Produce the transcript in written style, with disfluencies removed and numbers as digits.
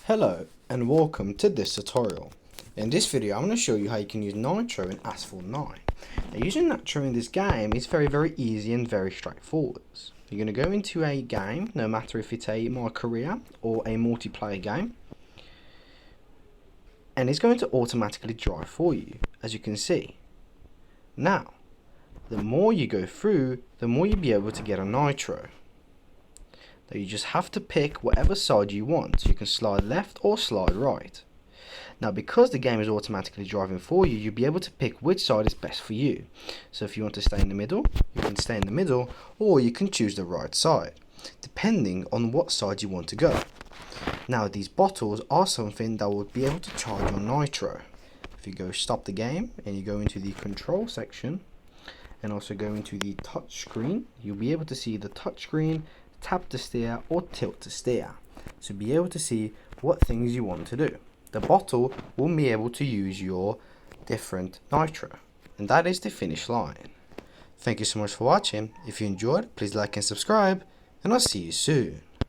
Hello and welcome to this tutorial. In this video I'm going to show you how you can use Nitro in Asphalt 9. Now using Nitro in this game is very easy and very straightforward. You're going to go into a game, no matter if it's a My Career or a multiplayer game, and it's going to automatically drive for you, as you can see. Now, the more you go through, the more you'll be able to get a Nitro. Now you just have to pick whatever side you want. So you can slide left or slide right. Now because the game is automatically driving for you, you'll be able to pick which side is best for you. So if you want to stay in the middle, you can stay in the middle, or you can choose the right side, depending on what side you want to go. Now these bottles are something that will be able to charge on Nitro. If you go stop the game and you go into the control section and also go into the touch screen, you'll be able to see the touch screen, tap to steer or tilt to steer, so be able to see what things you want to do. The bottle will be able to use your different Nitro, and that is the finish line. Thank you so much for watching. If you enjoyed, please like and subscribe, and I'll see you soon.